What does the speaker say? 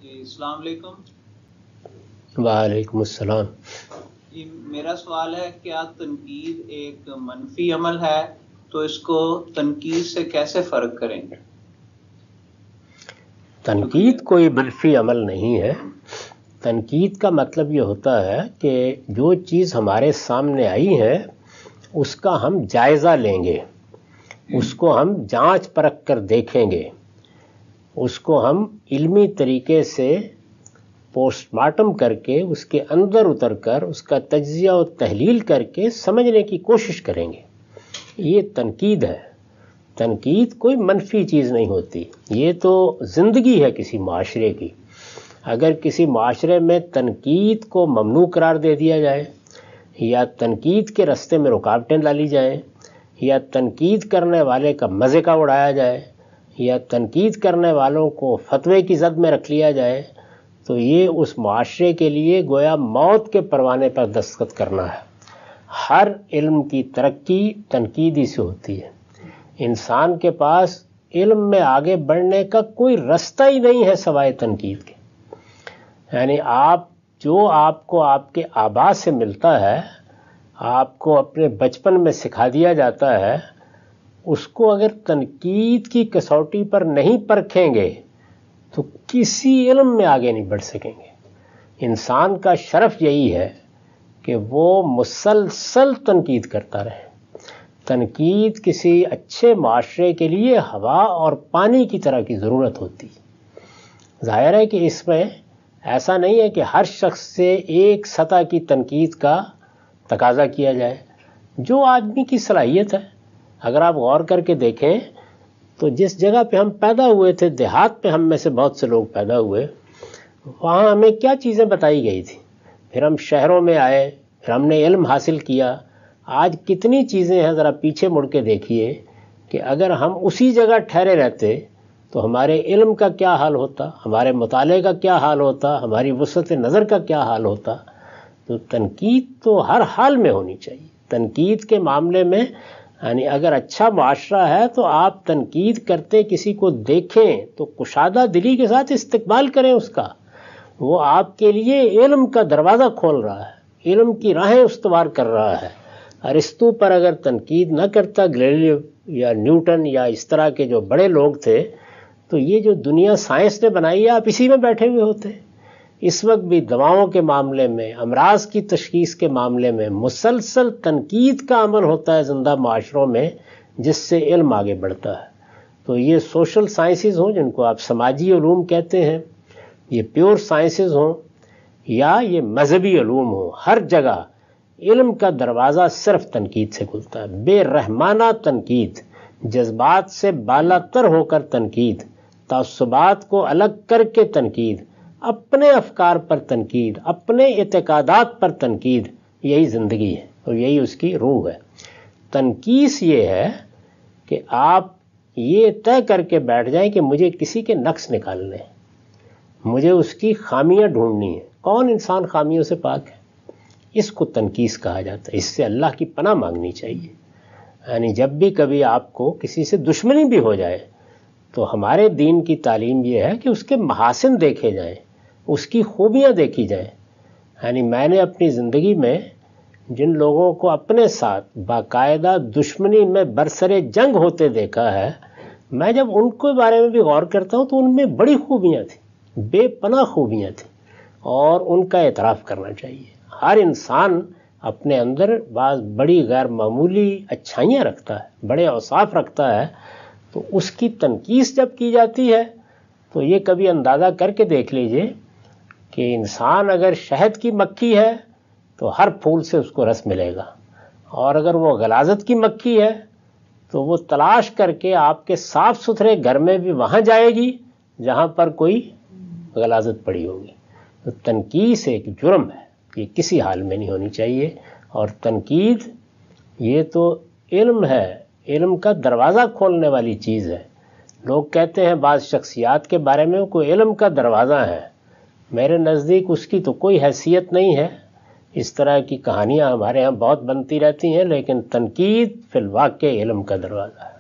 السلام علیکم۔ وعلیکم السلام۔ میرا سوال ہے، کیا تنقید ایک منفی عمل ہے؟ تو اس کو تنقید سے کیسے فرق کریں گے؟ تنقید کوئی منفی عمل نہیں ہے۔ تنقید کا مطلب یہ ہوتا ہے کہ جو چیز ہمارے سامنے آئی ہے اس کا ہم جائزہ لیں گے، اس کو ہم جانچ پرکھ کر دیکھیں گے، اس کو ہم علمی طریقے سے پوسٹ مارٹم کر کے اس کے اندر اتر کر اس کا تجزیہ و تحلیل کر کے سمجھنے کی کوشش کریں گے۔ یہ تنقید ہے۔ تنقید کوئی منفی چیز نہیں ہوتی، یہ تو زندگی ہے کسی معاشرے کی۔ اگر کسی معاشرے میں تنقید کو ممنوع قرار دے دیا جائے، یا تنقید کے راستے میں رکاوٹیں ڈالی جائیں، یا تنقید کرنے والے کا مزے کا اڑایا جائے، یا تنقید کرنے والوں کو فتوے کی زد میں رکھ لیا جائے، تو یہ اس معاشرے کے لیے گویا موت کے پروانے پر دستخط کرنا ہے۔ ہر علم کی ترقی تنقیدی سے ہوتی ہے۔ انسان کے پاس علم میں آگے بڑھنے کا کوئی راستہ ہی نہیں ہے سوائے تنقید کے۔ یعنی آپ کو آپ کے آباء سے ملتا ہے، آپ کو اپنے بچپن میں سکھا دیا جاتا ہے، اس کو اگر تنقید کی کسوٹی پر نہیں پرکھیں گے تو کسی علم میں آگے نہیں بڑھ سکیں گے۔ انسان کا شرف یہی ہے کہ وہ مسلسل تنقید کرتا رہے۔ تنقید کسی اچھے معاشرے کے لیے ہوا اور پانی کی طرح کی ضرورت ہوتی۔ ظاہر ہے کہ اس میں ایسا نہیں ہے کہ ہر شخص سے ایک سطح کی تنقید کا تقاضا کیا جائے۔ جو آدمی کی صلاحیت ہے، اگر آپ غور کر کے دیکھیں تو جس جگہ پہ ہم پیدا ہوئے تھے، دیہات پہ ہم میں سے بہت سے لوگ پیدا ہوئے، وہاں ہمیں کیا چیزیں بتائی گئی تھی، پھر ہم شہروں میں آئے، پھر ہم نے علم حاصل کیا۔ آج کتنی چیزیں ہیں، ذرا پیچھے مڑ کے دیکھیے کہ اگر ہم اسی جگہ ٹھہرے رہتے تو ہمارے علم کا کیا حال ہوتا، ہمارے مطالعے کا کیا حال ہوتا، ہماری وسعت نظر کا کیا حال ہوتا۔ تو تنقید تو ہر حال میں ہونی چاہیے۔ تنقید کے معاملے میں یعنی اگر اچھا معاشرہ ہے تو آپ تنقید کرتے کسی کو دیکھیں تو کشادہ دلی کے ساتھ استقبال کریں اس کا۔ وہ آپ کے لیے علم کا دروازہ کھول رہا ہے، علم کی راہیں استوار کر رہا ہے۔ ارسطو پر اگر تنقید نہ کرتا گلیلیو یا نیوٹن یا اس طرح کے جو بڑے لوگ تھے، تو یہ جو دنیا سائنس نے بنائی ہے آپ اسی میں بیٹھے ہوئے ہوتے۔ اس وقت بھی دواؤں کے معاملے میں، امراض کی تشخیص کے معاملے میں مسلسل تنقید کا عمل ہوتا ہے زندہ معاشروں میں، جس سے علم آگے بڑھتا ہے۔ تو یہ سوشل سائنسز ہوں جن کو آپ سماجی علوم کہتے ہیں، یہ پیور سائنسز ہوں، یا یہ مذہبی علوم ہوں، ہر جگہ علم کا دروازہ صرف تنقید سے کھلتا ہے۔ بے رحمانہ تنقید، جذبات سے بالا تر ہو کر تنقید، تعصبات کو الگ کر کے تنقید، اپنے افکار پر تنقید، اپنے اعتقادات پر تنقید، یہی زندگی ہے اور یہی اس کی روح ہے۔ تنقیس یہ ہے کہ آپ یہ طے کر کے بیٹھ جائیں کہ مجھے کسی کے نقص نکالنے ہیں، مجھے اس کی خامیاں ڈھونڈنی ہیں۔ کون انسان خامیوں سے پاک ہے؟ اس کو تنقیس کہا جاتا ہے۔ اس سے اللہ کی پناہ مانگنی چاہیے۔ یعنی جب بھی کبھی آپ کو کسی سے دشمنی بھی ہو جائے تو ہمارے دین کی تعلیم یہ ہے کہ اس کے محاسن دیکھے جائیں، اس کی خوبیاں دیکھی جائیں۔ یعنی میں نے اپنی زندگی میں جن لوگوں کو اپنے ساتھ باقاعدہ دشمنی میں برسر جنگ ہوتے دیکھا ہے، میں جب ان کے بارے میں بھی غور کرتا ہوں تو ان میں بڑی خوبیاں تھیں، بے پناہ خوبیاں تھیں، اور ان کا اعتراف کرنا چاہیے۔ ہر انسان اپنے اندر بعض بڑی غیر معمولی اچھائیاں رکھتا ہے، بڑے اوصاف رکھتا ہے، تو اس کی تنقیس جب کی جاتی ہے تو یہ کبھی اندازہ کر کے دیکھ لیجئے کہ انسان اگر شہد کی مکھی ہے تو ہر پھول سے اس کو رس ملے گا، اور اگر وہ غلاظت کی مکھی ہے تو وہ تلاش کر کے آپ کے صاف ستھرے گھر میں بھی وہاں جائے گی جہاں پر کوئی غلاظت پڑی ہوگی۔ تو تنقیس ایک جرم ہے، یہ کسی حال میں نہیں ہونی چاہیے۔ اور تنقید یہ تو علم ہے، علم کا دروازہ کھولنے والی چیز ہے۔ لوگ کہتے ہیں بعض شخصیات کے بارے میں کوئی علم کا دروازہ ہے، میرے نزدیک اس کی تو کوئی حیثیت نہیں ہے۔ اس طرح کی کہانیاں ہمارے ہاں بہت بنتی رہتی ہیں، لیکن تنقید فی الواقع علم کا دروازہ ہے۔